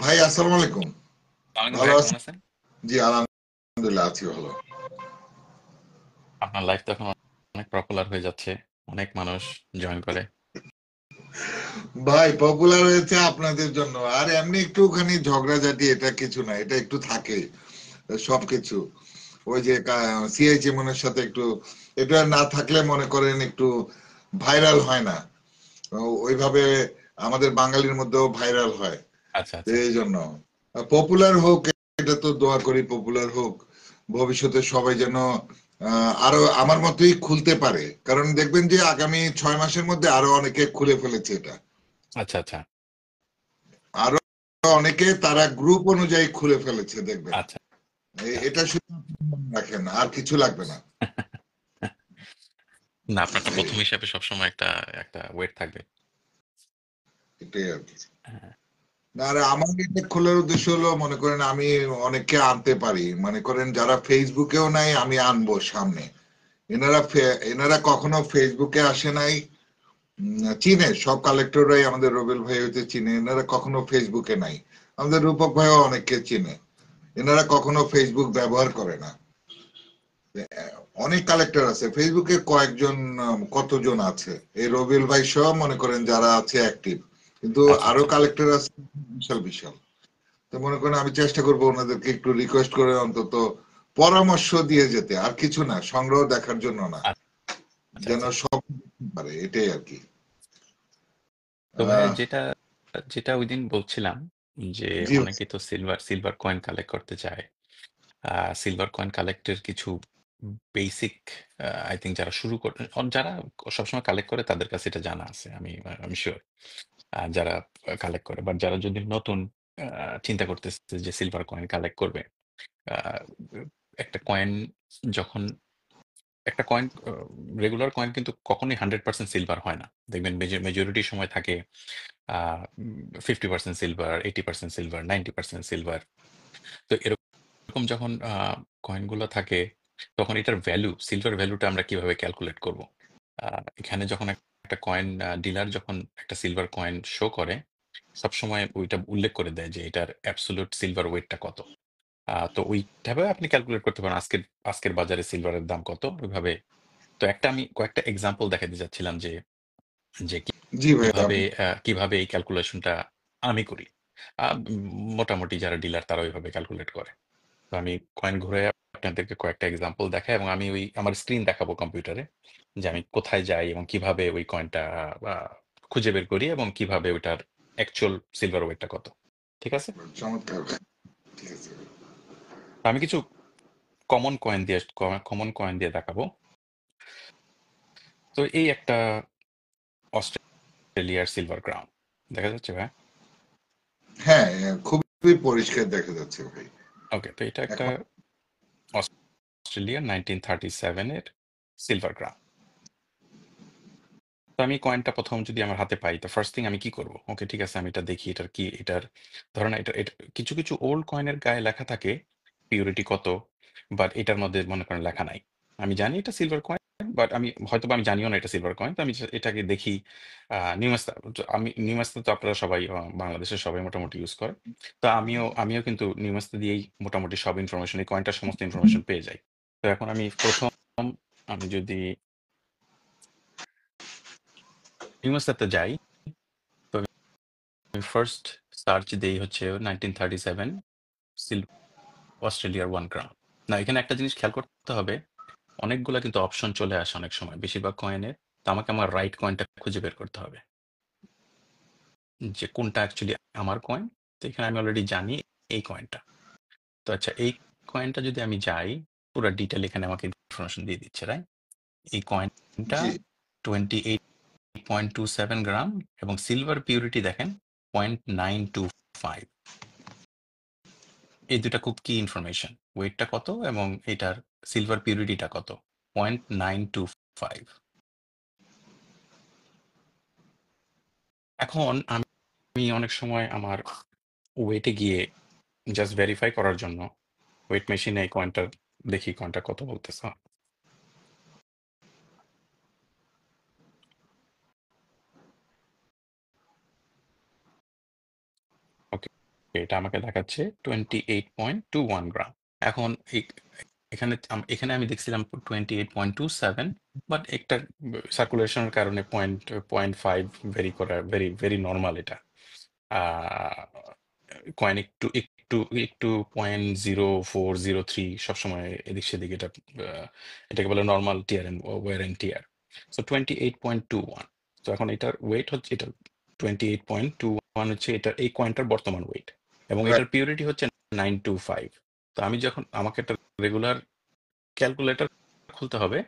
ভাই আসসালামু আলাইকুম। সালামালাইকুম ভালো ভাইয়া, কেমন আছেন? আছেন? জি আলহামদুলিল্লাহ আছি ভালো। আপনার লাইফ তো এখন অনেক পপুলার হয়ে যাচ্ছে, অনেক মানুষ জয়েন করে। ভাই পপুলার হয়েছে আপনাদের জন্য, আর এমনি একটুখানি ঝগড়াঝাটি, এটা কিছু না, এটা একটু থাকে সবকিছু। ওই যে সিআই চেমনের সাথে একটু, এটা না থাকলে মনে করেন একটু ভাইরাল হয় না ওইভাবে। আমাদের বাঙালির মধ্যেও ভাইরাল হয়, আচ্ছা তো আচ্ছা। এই জন্য পপুলার হোক, এটা তো দোয়া করি পপুলার হোক। ভবিষ্যতে সবাই যেন আরো আমার মতোই খুলতে পারে, কারণ দেখবেন যে আগামী 6 মাসের মধ্যে আরো অনেকে খুলে ফেলেছে এটা। আচ্ছা আচ্ছা। আরো অনেকে তারা গ্রুপ অনুযায়ী খুলে ফেলেছে দেখবেন। আচ্ছা এটা আচ্ছা। শুধু মনে রাখেন, আর কিছু লাগবে না। না, আপনারটা এই প্রথম হিসাবে সবসময় একটা একটা ওয়েট থাকবে। এটাই আর কি। হ্যাঁ। না, আর আমার এটা খোলার উদ্দেশ্য হলো, মনে করেন আমি অনেককে আনতে পারি, মনে করেন যারা ফেসবুকেও নাই আমি আনবো সামনে। এনারা কখনো ফেসবুকে আসে নাই। চিনে সব কালেক্টররাই আমাদের রবেল ভাই হইতে চিনে, এনারা কখনো ফেসবুকে নাই। আমাদের রূপক ভাইও অনেককে চিনে, এনারা কখনো ফেসবুক ব্যবহার করে না। অনেক কালেক্টর আছে ফেসবুকে, কয়েকজন কতজন আছে, এই রবিউল ভাই সহ মনে করেন যারা আছে অ্যাক্টিভ, কিন্তু আচ্ছা আরো আচ্ছা। কালেক্টর আছে বিশাল বিশাল। তো মনে করেন আমি চেষ্টা করবো ওনাদেরকে একটু রিকোয়েস্ট করে অন্তত পরামর্শ দিয়ে যেতে, আর কিছু না, সংগ্রহ দেখার জন্য না, আচ্ছা যেন আচ্ছা। সব পারে, এটাই আর কি। তো ভাইয়া, আহ, যেটা যেটা ওই দিন বলছিলাম, যে জি ভাই। অনেকে তো সিলভার সিলভার কয়েন কালেক্ট করতে চায়। সিলভার কয়েন কালেক্টের কিছু বেসিক, আই থিঙ্ক যারা শুরু করে, যারা সবসময় কালেক্ট করে তাদের কাছে এটা জানা আছে, আমি শিওর। যারা কালেক্ট করে, বাট যারা যদি নতুন চিন্তা করতেছে যে সিলভার কয়েন কালেক্ট করবে, আহ, একটা কয়েন যখন একটা কয়েন, রেগুলার কয়েন কিন্তু কখনোই 100% সিলভার হয় না। দেখবেন মেজরিটি সময় থাকে 50% সিলভার, 80% সিলভার, 90% সিলভার। তো এরকম যখন কয়েনগুলো থাকে, তখন এটার ভ্যালু, সিলভার ভ্যালুটা আমরা কিভাবে ক্যালকুলেট করব? এখানে যখন একটা কয়েন ডিলার যখন একটা সিলভার কয়েন শো করে, সবসময় ওইটা উল্লেখ করে দেয় যে এটার অ্যাবসোলিউট সিলভার ওয়েটটা কত। তো ওইভাবে আপনি ক্যালকুলেট করতে পারেন আজকের আজকের বাজারে সিলভারের দাম কত ওইভাবে। তো আমি কয়েকটা এক্সাম্পল দেখাতে যাচ্ছিলাম যে যে জি ভাই কিভাবে আপনি। কিভাবে এই ক্যালকুলেশনটা আমি করি। মোটামুটি যারা ডিলার তারা ওইভাবে ক্যালকুলেট করে। তো আমি কয়েন ঘুরে আপনাদেরকে কয়েকটা এক্সাম্পল দেখাই, এবং আমি ওই আমার স্ক্রিন দেখাবো কম্পিউটারে, যে আমি কোথায় যাই এবং কিভাবে ওই কয়েনটা খুঁজে বের করি, এবং কিভাবে ওইটার অ্যাকচুয়াল সিলভার ওয়েটটা কত। ঠিক আছে? চমৎকার। ঠিক আছে। তো আমি কিছু কমন কয়েন দিয়ে দেখাবো। তো এই একটা অস্ট্রেলিয়ার সিলভার ক্রাউন দেখা যাচ্ছে ভাই। হ্যাঁ হ্যাঁ, খুবই পরিষ্কার দেখা যাচ্ছে ভাই। ওকে, তো এটা একটা এখন অস্ট্রেলিয়ার 1937 এর সিলভার ক্রাউন। তো আমি কয়েনটা প্রথম যদি আমার হাতে পাই, তো ফার্স্ট থিং আমি কি করব? ওকে, ঠিক আছে, আমি এটা দেখি এটার কি, এটার ধরেন এটা কিছু কিছু ওল্ড কয়েনের গায়ে লেখা থাকে পিউরিটি কত, বাট এটার মধ্যে মনে করেন লেখা নাই। আমি জানি এটা সিলভার কয়েন, বাট আমি হয়তো বা আমি জানিও না এটা সিলভার কয়েন। তো আমি এটাকে দেখি নিউমাস্তা। আমি নিউমাস্তা তো আপনারা সবাই, বাংলাদেশের সবাই মোটামুটি ইউজ করে। তো আমিও কিন্তু নিউমাস্তা দিয়েই মোটামুটি সব ইনফরমেশন, এই কয়েনটার সমস্ত ইনফরমেশন পেয়ে যাই। তো এখন আমি প্রথম, আমি যদি নিউমাস্তাতে যাই, তো আমি ফার্স্ট সার্চ দেই হচ্ছে 1937 সিল অস্ট্রেলিয়ার ওয়ান ক্রাউন। না, এখানে একটা জিনিস খেয়াল করতে হবে, অনেকগুলা কিন্তু অপশন চলে আসে অনেক সময় বেশিরভাগ কয়েনের। তো আমাকে আমার রাইট কয়েনটা খুঁজে বের করতে হবে, যে কোনটা অ্যাকচুয়ালি আমার কয়েন। তো এখানে আমি অলরেডি জানি এই কয়েনটা। তো আচ্ছা, এই কয়েনটা যদি আমি যাই, পুরো ডিটেল এখানে আমাকে ইনফরমেশন দিয়ে দিচ্ছে, রাইট? এই কয়েনটা জি 28.27 গ্রাম, এবং সিলভার পিউরিটি দেখেন 0.925। এই দুটা খুব কি ইনফরমেশন, ওয়েটটা কত এবং এটার সিলভার পিউরিটিটা কত, 0.925। এখন আমি অনেক সময় আমার ওয়েটে গিয়ে জাস্ট ভেরিফাই করার জন্য ওয়েট মেশিনে এই কয়েনটা দেখি কয়েনটা কত বলতেছে। ওকে, এটা আমাকে দেখাচ্ছে 28.21 গ্রাম। এখন এখানে আমি দেখছিলাম 28.27, বাট একটা সার্কুলেশনের কারণে পয়েন্ট 0.5 ভেরি করা ভেরি ভেরি নর্মাল এটা। কয়েন একটু একটু একটু 0.0403 সবসময় এদিক সেদিক, এটাকে বলে normal tear and wear and tear. So 28.21। তো এখন এটার ওয়েট হচ্ছে, এটা 28.21 হচ্ছে এটা এই কয়েনটার বর্তমান ওয়েট, এবং রাইট। এটার পিউরিটি হচ্ছে 925। তো আমি যখন আমাকে একটা রেগুলার ক্যালকুলেটর খুলতে হবে,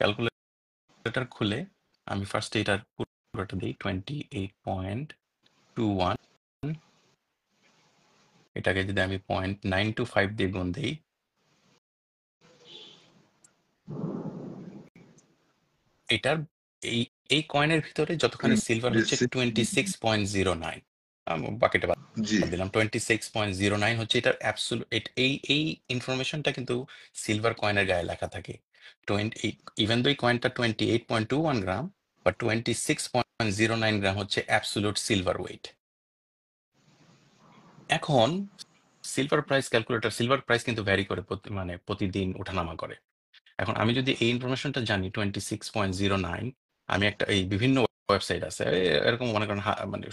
ক্যালকুলেটর খুলে আমি ফার্স্ট এটার পুরোটা দিই 28.21, এটাকে যদি আমি 0.925 দিয়ে গুণ দিই, এটার এই এই কয়েনের ভিতরে যতখানি সিলভার হচ্ছে 26.09। বাকিটা বাদ জি দিলাম, 26.09 হচ্ছে এটার অ্যাবসোলুট। এই এই ইনফরমেশনটা কিন্তু সিলভার কয়েনের গায়ে লেখা থাকে। ইভেন দো এই কয়েনটা 28.21 গ্রাম, বা 26.09 গ্রাম হচ্ছে অ্যাবসোলুট সিলভার ওয়েট। এখন সিলভার প্রাইস কিন্তু ভ্যারি করে, মানে প্রতিদিন ওঠানামা করে। এখন আমি যদি এই ইনফরমেশনটা জানি 26.09, আমি একটা এই বিভিন্ন ওয়েবসাইট আছে, এরকম মনে করেন মানে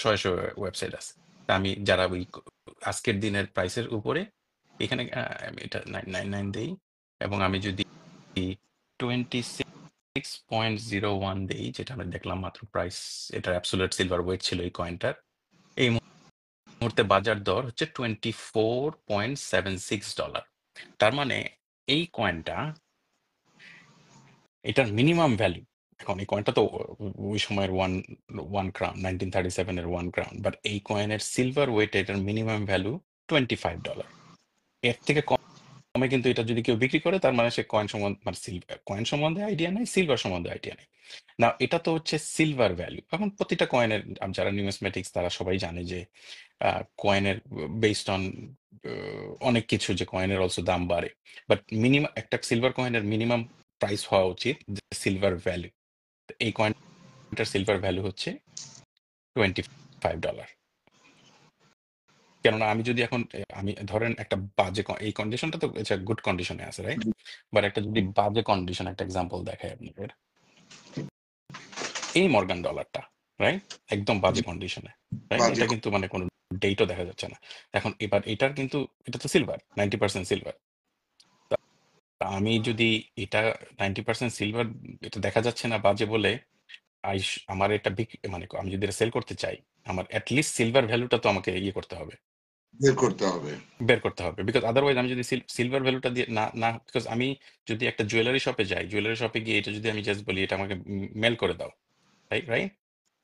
শয়ে শয়ে ওয়েবসাইট আছে। তা আমি যারা ওই আজকের দিনের প্রাইসের উপরে, এখানে আমি এটা 999 দিই, এবং আমি যদি 26.01 দিই, যেটা আমরা দেখলাম মাত্র প্রাইস, এটার অ্যাবসোলিউট সিলভার ওয়েট ছিল এই কয়েনটার, এই মুহূর্তে বাজার দর হচ্ছে $24.76। তার মানে এই কয়েনটা, এটার মিনিমাম ভ্যালু, এখন এই কয়েনটা তো ওই সময়ের ওয়ান ক্রাউন, 1937-এর 1 ক্রাউন, বাট এই কয়েনের সিলভার ওয়েট, এটার মিনিমাম ভ্যালু $25। এর থেকে কমে কিন্তু এটা যদি কেউ বিক্রি করে, তার মানে সে কয়েন সম্বন্ধে, মানে কয়েন সম্বন্ধে আইডিয়া নেই, সিলভার সম্বন্ধে আইডিয়া নেই। না, এটা তো হচ্ছে সিলভার ভ্যালু। এখন প্রতিটা কয়েনের, যারা নিউমিসমেটিক্স তারা সবাই জানে যে কয়েনের বেসড অন অনেক কিছু, যে কয়েনের অলসো দাম বাড়ে, বাট মিনিমাম একটা সিলভার কয়েনের মিনিমাম প্রাইস হওয়া উচিত সিলভার ভ্যালু। এই কয়েনটার সিলভার ভ্যালু হচ্ছে $25। কেননা আমি যদি এখন আমি ধরেন একটা বাজে এই কন্ডিশনটা তো গুড কন্ডিশনে আছে, রাইট? বাট একটা যদি বাজে কন্ডিশন, একটা এক্সাম্পল দেখাই আপনাদের, এই মর্গান ডলারটা, রাইট, একদম বাজে কন্ডিশনে, রাইট, বাজে এটা কিন্তু মানে কোনো ডেটও দেখা যাচ্ছে না। এখন এবার এটার কিন্তু, এটা তো সিলভার, 90% সিলভার। আমি যদি এটা 90% সিলভার, এটা দেখা যাচ্ছে না বাজে বলে, আমার এটা মানে আমি যদি এটা সেল করতে চাই, আমার অ্যাটলিস্ট সিলভার ভ্যালুটা তো আমাকে ইয়ে করতে হবে, বের করতে হবে। বের করতে হবে। বিকজ আদারওয়াইজ আমি যদি সিলভার ভ্যালুটা দিয়ে না না বিকজ আমি যদি একটা জুয়েলারি শপে যাই, জুয়েলারি শপে গিয়ে এটা যদি আমি জাস্ট বলি এটা আমাকে মেল করে দাও, রাইট রাইট,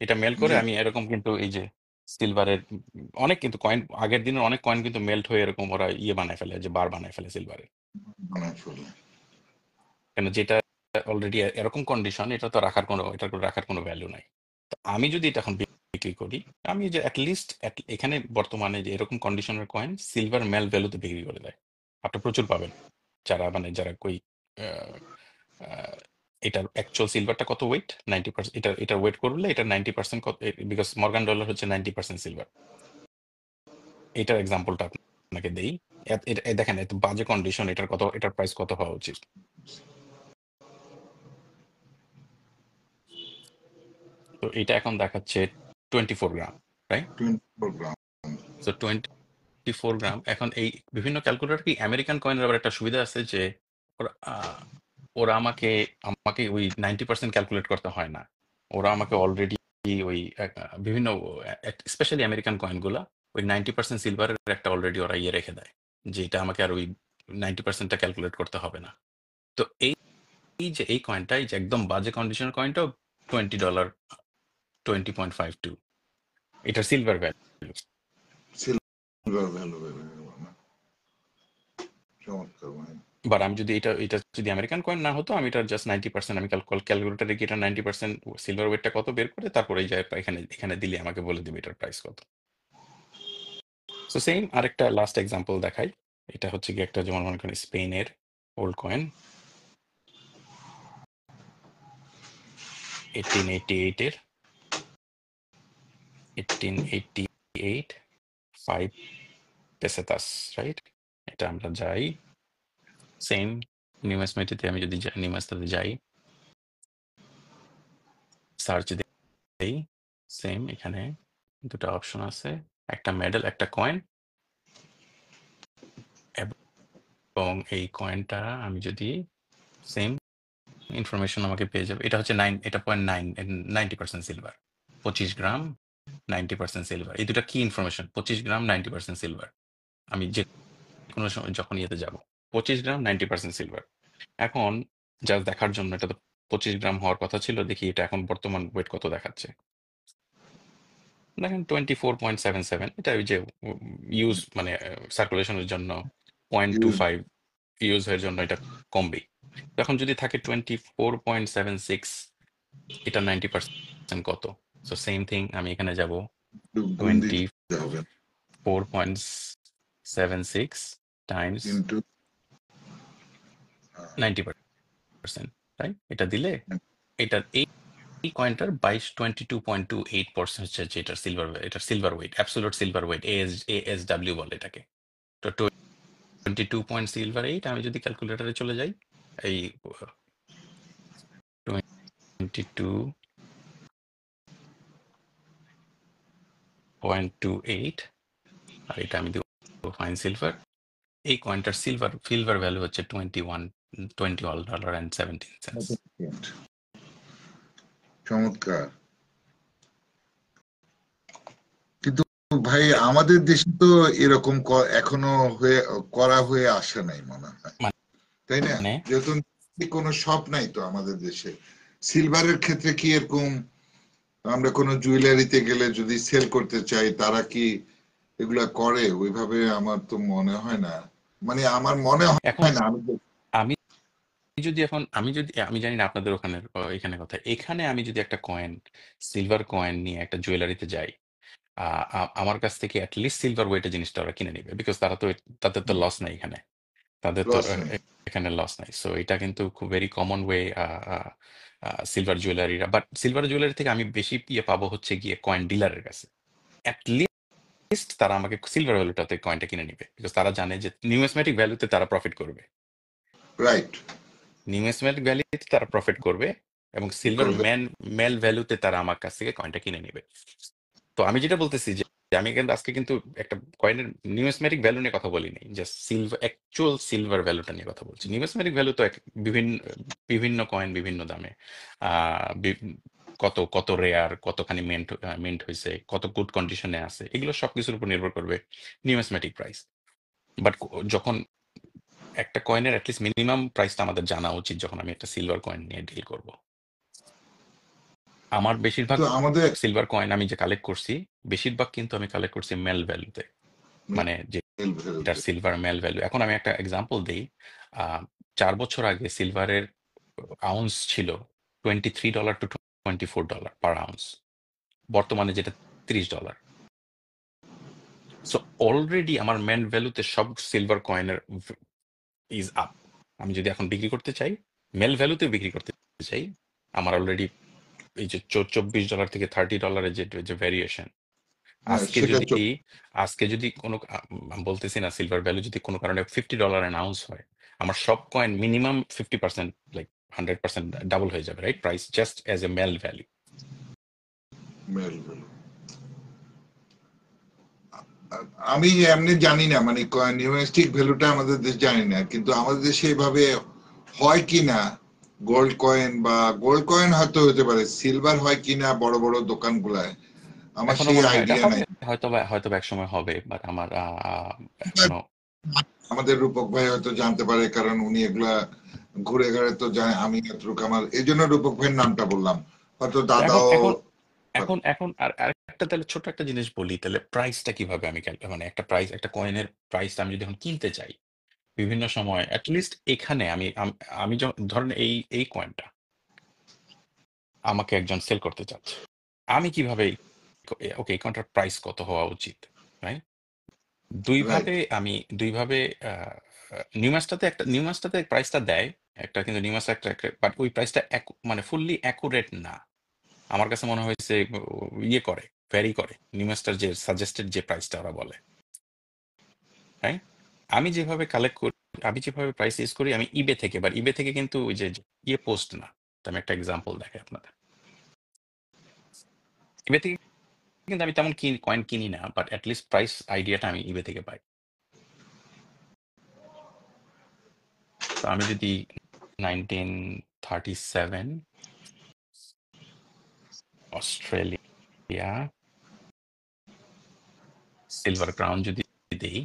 এটা মেল করে জি আমি এরকম কিন্তু এই যে সিলভারের অনেক কিন্তু কয়েন, আগের দিনের অনেক কয়েন কিন্তু মেল্ট হয়ে এরকম ওরা ইয়ে বানায় ফেলে, যে বার বানায় ফেলে সিলভারের। বানায় ফেলে। কেন, যেটা অলরেডি এরকম কন্ডিশন, এটা তো রাখার কোনো ভ্যালু নাই। তো আমি যদি এটা এখন বিক্রি করি, আমি যে অ্যাটলিস্ট এখানে বর্তমানে যে এরকম কন্ডিশনের কয়েন সিলভার মেল ভ্যালুতে বিক্রি করে দেয়, আপনি প্রচুর পাবেন। যারা কই আহ, আহ, এটার অ্যাকচুয়াল সিলভারটা কত ওয়েট, 90%, এটার ওয়েট করলে এটা 90% কত, বিকজ মর্গান ডলার হচ্ছে 90% সিলভার। এটার এক্সাম্পলটা আপনাকে দেই। দেখেন এত বাজে কন্ডিশন, এটার প্রাইস কত হওয়া উচিত। তো এটা এখন দেখাচ্ছে 24 গ্রাম, রাইট? 24 গ্রাম। তো 24 গ্রাম। এখন এই বিভিন্ন ক্যালকুলেটর, কি আমেরিকান কয়েনের আবার একটা সুবিধা আছে যে ওরা ওরা আমাকে আমাকে ওই 90% ক্যালকুলেট করতে হয় না। ওরা আমাকে অলরেডি ওই বিভিন্ন, স্পেশালি আমেরিকান কয়েনগুলা, ওই 90% সিলভারের একটা অলরেডি ওরা ইয়ে রেখে দেয়, যে এটা আমাকে আর ওই 90%টা ক্যালকুলেট করতে হবে না। তো এই কয়েনটা, এই যে একদম বাজে কন্ডিশনের কয়েনটাও $20, 20.52, এটার সিলভার ভ্যালু। সিলভার ভ্যালু বের হয়ে গেল না? চমৎকার ভাই। বাট আমি যদি এটা যদি আমেরিকান কয়েন না হতো, আমি এটা জাস্ট 90%, আমি ক্যালকুলেটারে গিয়ে এটা 90% সিলভার ওয়েটটা কত বের করে তারপরে এই যে এখানে এখানে দিলে আমাকে বলে দিবে এটার প্রাইস কত। সো সেম আরেকটা লাস্ট এক্সাম্পল দেখাই। এটা হচ্ছে কি একটা, যেমন মনে করেন স্পেনের ওল্ড কয়েন, 1888 এর 1888 5 pesetas, রাইট? এটা আমরা যাই সেম নিউমাসমেটিতে, আমি যদি নিউমাসটাতে যাই, সার্চ দেই, সেম এখানে দুটো অপশন আছে, একটা মেডেল একটা কয়েন, এবং এই কয়েনটা আমি যদি সেম ইনফরমেশন আমাকে পেয়ে যাবে। এটা হচ্ছে 9, এটা 0.9, 90% সিলভার, 25 গ্রাম 90% সিলভার। এই দুটা কি ইনফরমেশন, 25 গ্রাম 90% সিলভার। আমি যে কোনো সময় যখন ইয়েতে যাব, 25 গ্রাম 90% সিলভার। এখন জাস্ট দেখার জন্য, এটা তো 25 গ্রাম হওয়ার কথা ছিল, দেখি এটা এখন বর্তমান ওয়েট কত দেখাচ্ছে। দেখেন 24.77। এটা ওই যে ইউজ মানে সার্কুলেশনের জন্য 0.25 ইউজ এর জন্য এটা কমবেই। এখন যদি থাকে 24.76, এটা 90% কত? সো সেম থিং, আমি এখানে যাব গুণ টোয়েন্টি দিতে হবে four point seven six Times কিন্তু 90%, তাই এটা দিলে এটার এই কয়েনটার 22.28% হচ্ছে যে এটার সিলভার, এটার silver weight, absolute silver weight, ASW বলে এটাকে। তো 22.08 আমি যদি ক্যালকুলেটরে চলে যাই, এই 22.28, আর এটা আমি দেবো ফাইন সিলভার। এই কয়েনটার সিলভার ভ্যালু হচ্ছে $21.17। চমৎকার। কিন্তু ভাই আমাদের দেশে তো এরকম এখনো করা হয়ে আসে নাই মনে হয়, তাই না? মানে যেহেতু কোনো শপ নাই তো আমাদের দেশে। সিলভারের ক্ষেত্রে কি এরকম আমরা কোনো জুয়েলারিতে গেলে যদি সেল করতে চাই, তারা কি এগুলা করে ওইভাবে? আমার তো মনে হয় না, মানে আমার মনে এখন হয় না। আমি আমি জানি না আপনাদের ওখানে এখানে কথা, এখানে আমি যদি একটা কয়েন, সিলভার কয়েন নিয়ে একটা জুয়েলারিতে যাই, আমার কাছ থেকে অ্যাটলিস্ট সিলভার ওয়েটের জিনিসটা ওরা কিনে নিবে, বিকজ তাদের তো লস নাই এখানে, তাদের তো লস নেই। এখানে লস নাই। সো এটা কিন্তু খুব ভেরি কমন ওয়ে সিলভার জুয়েলারিরা, বাট সিলভার জুয়েলারি থেকে আমি বেশি ইয়ে পাবো হচ্ছে গিয়ে কয়েন ডিলারের কাছে। অ্যাটলিস্ট তারা আমাকে সিলভার ভ্যালুটাতে কয়েনটা কিনে নিবে, বিকজ তারা জানে যে নিউমেসমেটিক ভ্যালুতে তারা প্রফিট করবে, রাইট। নিউমেসমেটিক ভ্যালুতে তারা প্রফিট করবে, এবং সিলভার করবে। মেল ভ্যালুতে তারা আমার কাছ থেকে কয়েনটা কিনে নিবে। তো আমি যেটা বলতেছি যে যে আমি কিন্তু আজকে কিন্তু একটা কয়েনের নিউমেসমেটিক ভ্যালু নিয়ে কথা বলি নাই, জাস্ট অ্যাকচুয়াল সিলভার ভ্যালুটা নিয়ে কথা বলছি। নিউমেসমেটিক ভ্যালু তো বিভিন্ন বিভিন্ন কয়েন বিভিন্ন দামে, কত কত রেয়ার, কতখানি মিন্ট হয়েছে, কত গুড কন্ডিশনে আছে, এগুলো সবকিছুর উপর নির্ভর করবে নিউমেসমেটিক প্রাইস। বাট যখন একটা কয়েনের অ্যাটলিস্ট মিনিমাম প্রাইসটা আমাদের জানা উচিত যখন আমি একটা সিলভার কয়েন নিয়ে ডিল করব। আমার বেশিরভাগ তো আমাদের সিলভার কয়েন আমি যে কালেক্ট করছি, বেশিরভাগ কিন্তু আমি কালেক্ট করছি মেল ভ্যালুতে, মানে যে এটার সিলভার মেল ভ্যালু। এখন আমি একটা এক্সাম্পল দিই, 4 বছর আগে সিলভারের আউন্স ছিল $23 to $24 পার আউন্স, বর্তমানে যেটা $30। সো অলরেডি আমার মেল ভ্যালুতে সব সিলভার কয়েনের ইজ আপ। আমি যদি এখন বিক্রি করতে চাই, মেল ভ্যালুতে বিক্রি করতে চাই, আমার অলরেডি এই যে $24 থেকে $30 যে যে ভ্যারিয়েশন, হ্যাঁ, আজকে সেটা যদি আজকে যদি কোনো আমি বলতেছি না, সিলভার ভ্যালু যদি কোনো কারণে $50 অ্যানাউন্স হয়, আমার সব কয়েন মিনিমাম 50%, লাইক 100% ডাবল হয়ে যাবে, right? Price just as a melt value. আমি এমনি জানি না, মানে নিউমেস্টিক ভ্যালুটা আমাদের দেশ জানি না, কিন্তু আমাদের দেশে এভাবে হয় কিনা গোল্ড কয়েন, বা গোল্ড কয়েন হয়তো হতে পারে, সিলভার হয় কিনা বড় বড় দোকানগুলায় আমার এখনো সেই মনে হয় এটা আইডিয়া হবে, নাই। হয়তো এক সময় হবে, বাট আমার এখনো। আমাদের রূপক ভাই হয়তো জানতে পারে, কারণ উনি এগুলা ঘুরে ঘুরে তো যায়, আমি এতটুকু আমার এই জন্য রূপক ভাইয়ের নামটা বললাম, হয়তো এখন দাদাও। এখন এখন এখন আর একটা তাহলে ছোট একটা জিনিস বলি, তাহলে প্রাইসটা কিভাবে আমি মানে একটা প্রাইস, একটা কয়েনের প্রাইসটা আমি যদি এখন কিনতে চাই বিভিন্ন সময়, অ্যাটলিস্ট এখানে আমি আমি ধরেন এই কয়েনটা আমাকে একজন সেল করতে চাচ্ছে, আমি কিভাবে ওকে এই কয়েনটার প্রাইস কত হওয়া উচিত, রাইট? রাইট। দুইভাবে নিউমাসটাতে প্রাইসটা দেয় একটা, কিন্তু নিউমাস একটা, বাট ওই প্রাইসটা মানে ফুললি অ্যাকুরেট না। আমার কাছে মনে হয়েছে ইয়ে করে, ভ্যারি করে নিউমাসটার যে সাজেস্টেড যে প্রাইসটা ওরা বলে। রাইট? আমি যেভাবে কালেক্ট করি, আমি যেভাবে প্রাইস ইউজ করি, আমি ইবে থেকে, বা ইবে থেকে কিন্তু ওই যে ইয়ে পোস্ট না। তো আমি একটা এক্সাম্পল দেখাই আপনাদের। ইবে থেকে কিন্তু আমি তেমন কয়েন কিনি না, বাট অ্যাটলিস্ট প্রাইস আইডিয়াটা আমি ইবে থেকে পাই। তো আমি যদি 1937 অস্ট্রেলিয়া সিলভার ক্রাউন যদি দিই,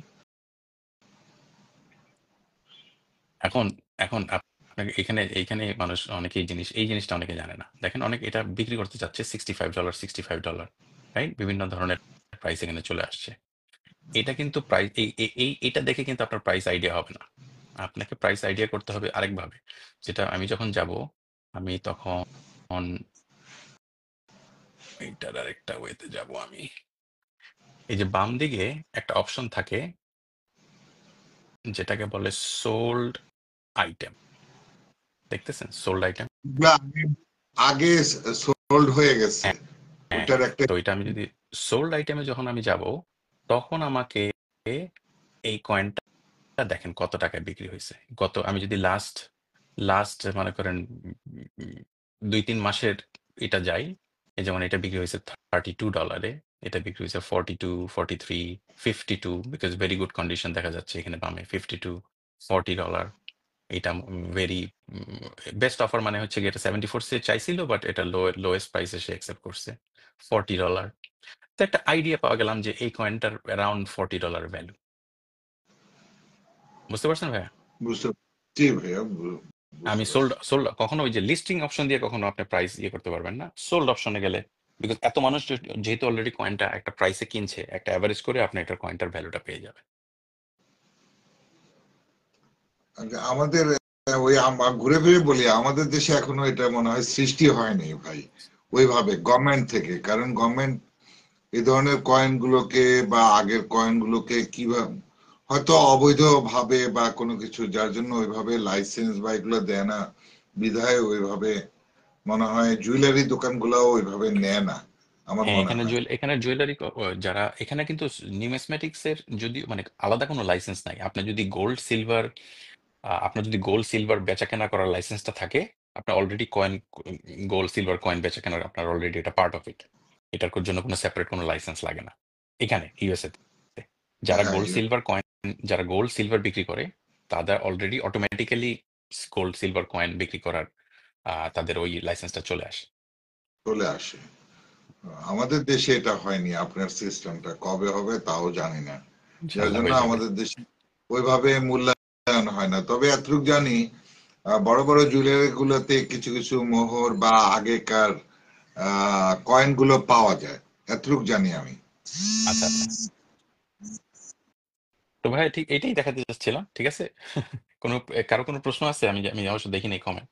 এখন এখন আপনাকে এখানে এইখানে মানুষ অনেকে এই জিনিসটা অনেকে জানে না। দেখেন, অনেক এটা বিক্রি করতে চাচ্ছে $65, $65, রাইট? বিভিন্ন ধরনের প্রাইস এখানে চলে আসছে। এটা কিন্তু প্রাইস এটা দেখে কিন্তু আপনার প্রাইস আইডিয়া হবে না। আপনাকে প্রাইস আইডিয়া করতে হবে আরেকভাবে, যেটা আমি যখন যাব, আমি তখন এইটার আরেকটা ওয়েতে যাব। আমি এই যে বাম দিকে একটা অপশন থাকে যেটাকে বলে সোল্ড আইটেম, দেখতেছেন সোল্ড আইটেম? এগুলা আগে সোল্ড হয়ে গেছে, হ্যাঁ, হ্যাঁ। ওইটার একটা তো এটা আমি যদি সোল্ড আইটেমে যখন আমি যাব, তখন আমাকে এই কয়েনটা দেখেন কত টাকায় বিক্রি হয়েছে। আমি যদি লাস্ট লাস্ট মনে করেন 2-3 মাসের এটা যাই, এই যেমন এটা বিক্রি হয়েছে $32, এটা বিক্রি হয়েছে 42, 43, 52, বিকজ ভেরি গুড কন্ডিশন দেখা যাচ্ছে এখানে বামে। 52, $40, এটা ভেরি বেস্ট অফার, মানে হচ্ছে কি এটা 74 সে চাইছিল, বাট এটা লোয়েস্ট প্রাইসে সে অ্যাকসেপ্ট করছে, $40। তো একটা আইডিয়া পাওয়া গেলাম যে এই কয়েনটার অ্যারাউন্ড $40 ভ্যালু। বুঝতে পারছেন ভাইয়া? বুঝতে জি ভাইয়া, আমি বুঝতে সোল্ড পারছি। সোল্ড কখনো ওই যে লিস্টিং অপশন দিয়ে কখনো আপনি প্রাইস ইয়ে করতে পারবেন না। সোল্ড অপশনে গেলে, বিকজ এত মানুষ যেহেতু অলরেডি কয়েনটা একটা প্রাইসে কিনছে, একটা অ্যাভারেজ করে আপনি একটা কয়েনটার ভ্যালুটা পেয়ে যাবেন। আমাদের ওই ঘুরে ফিরে বলি, আমাদের দেশে এখনো এটা মনে হয় সৃষ্টি হয়নি ভাই ওইভাবে গভর্নমেন্ট থেকে। কারণ গভর্নমেন্ট এই ধরনের কয়েন গুলোকে বা আগের কয়েন গুলোকে কিভাবে হয়তো অবৈধ ভাবে বা কোনো কিছু, যার জন্য ওইভাবে লাইসেন্স বা এগুলো দেয় না, বিধায় ওইভাবে মনে হয় জুয়েলারি দোকানগুলোও ওইভাবে নেয় না, আমার হ্যাঁ, মনে হয়। এখানে জুয়েলারি যারা এখানে কিন্তু নিউমিসমেটিক্স এর যদি মানে আলাদা কোনো লাইসেন্স নাই। আপনার যদি গোল্ড সিলভার বেচা কেনা করার লাইসেন্সটা থাকে, আপনার অলরেডি গোল্ড সিলভার কয়েন বেচা কেনার আপনার অলরেডি এটা পার্ট অফ ইট। এটার জন্য কোনো সেপারেট কোনো লাইসেন্স লাগে না এখানে ইউএসএ তে। যারা হ্যাঁ, গোল্ড সিলভার কয়েন যারা গোল্ড সিলভার বিক্রি করে, তাদের already automatically gold silver coin বিক্রি করার তাদের ওই লাইসেন্সটা চলে আসে। চলে আসে। আমাদের দেশে এটা হয়নি, আপনার সিস্টেমটা কবে হবে তাও জানি না, যার ইনশাল্লাহ জন্য হয়ে যাবে। আমাদের দেশে ওইভাবে মূল্যায়ন হয় না। তবে এতটুকু জানি, বড় বড় জুয়েলারি গুলোতে কিছু কিছু মোহর বা আগেকার কয়েন গুলো পাওয়া যায়, এতটুকু জানি আমি। আচ্ছা, আচ্ছা। তো ভাই ঠিক এটাই দেখাতে চাচ্ছিলাম, ঠিক আছে? কোনো কারো কোনো প্রশ্ন আছে? আমি আমি অবশ্য দেখিনি কমেন্ট।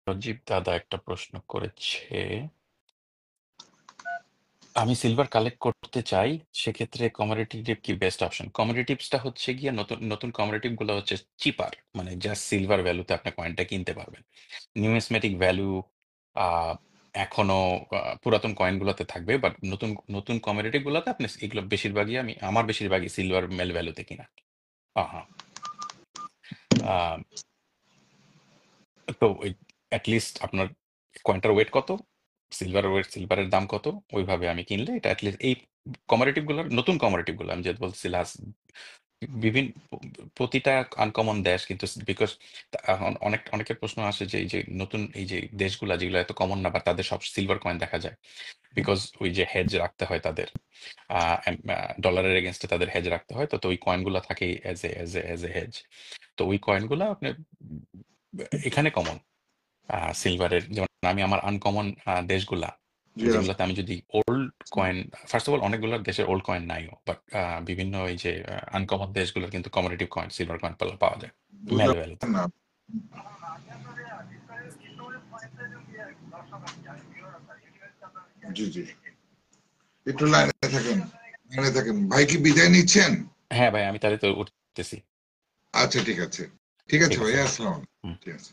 সজীব দাদা একটা প্রশ্ন করেছে, আমি সিলভার কালেক্ট করতে চাই, সেক্ষেত্রে কমোডিটিভ কি বেস্ট অপশন? কমোডিটিভসটা হচ্ছে গিয়ে নতুন নতুন কমোডিটিভ গুলো হচ্ছে চিপার, মানে জাস্ট সিলভার ভ্যালুতে আপনি কয়েনটা কিনতে পারবেন। নিউমিসমেটিক ভ্যালু এখনো পুরাতন কয়েনগুলোতে থাকবে, বাট নতুন নতুন কমোডিটি গুলোতে আপনি এগুলো বেশিরভাগই আমার বেশিরভাগই সিলভার মেল ভ্যালুতে কিনা। হ্যাঁ। তো ওই অ্যাটলিস্ট আপনার কয়েনটার ওয়েট কত, সিলভারের দাম কত, ওইভাবে আমি কিনলে এটা অ্যাটলিস্ট এই কমারেটিভ গুলোর নতুন কমারেটিভ গুলো আমি যে বলছি লাস্ট বিভিন্ন প্রতিটা আনকমন দেশ কিন্তু, বিকজ এখন অনেকের প্রশ্ন আসে যে এই যে নতুন এই যে দেশগুলা যেগুলো এত কমন না, বা তাদের সব সিলভার কয়েন দেখা যায়, বিকজ ওই যে হেজ রাখতে হয় তাদের, ডলারের এগেনস্টে তাদের হেজ রাখতে হয়। তো ওই কয়েনগুলো থাকে এজ এ হেজ। তো ওই কয়েনগুলো আপনি এখানে কমন সিলভারের, যেমন আমি আমার আনকমন দেশগুলা জি, যেগুলোতে আমি যদি old coin, first of all অনেকগুলো দেশের ওল্ড কয়েন নাইও, বাট বিভিন্ন এই যে আনকমন দেশগুলোর কিন্তু কমোডিটিভ কয়েন সিলভার কয়েন পাওয়া যায় মেল বুঝলাম ভ্যালুতে। না। জি জি, একটু লাইনে থাকেন ভাই, কি বিদায় নিচ্ছেন? হ্যাঁ ভাই, আমি তাহলে তো উঠতেছি। আচ্ছা, ঠিক আছে, ঠিক আছে ঠিক আছে ভাইয়া, ভাই। আসসালাম। হুম। ঠিক আছে।